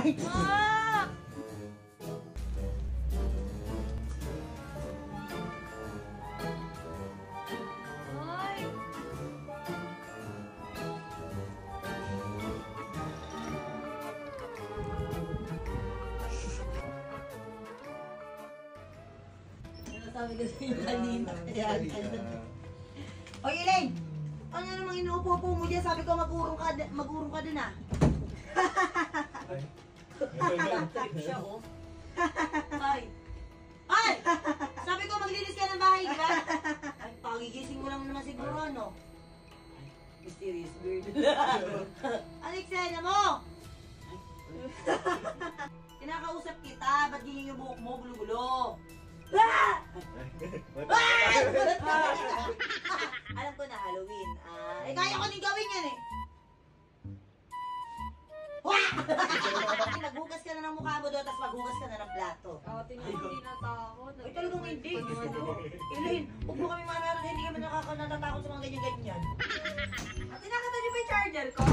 Ay! Ah! Ay! Ano sabi ko sa'yo kanina? Oy, Elaine! Ano namang inuupo-upo mo dyan? Sabi ko magurong ka dun ah. Trip siya, oh. Ay! Ay! Sabi ko maglinis ka ng bahay, di ba? Ay, pagigising mo lang naman siguro, ano? Mysterious bird. Alexena mo! Kinakausap kita, ba't ganyan yung buhok mo, gulo-gulo? Ah! Alam ko na Halloween. Kaya ko din gawin yan eh. Maghugas ka na ng mukha mo doon, tapos maghugas ka na ng plato. Ate naman, hindi natakot. Ay, talagang hindi. Elaine, huwag mo kami manarad, hindi kami natatakot sa mga ganyan-ganyan. Ate, nakita niyo ba yung charger ko?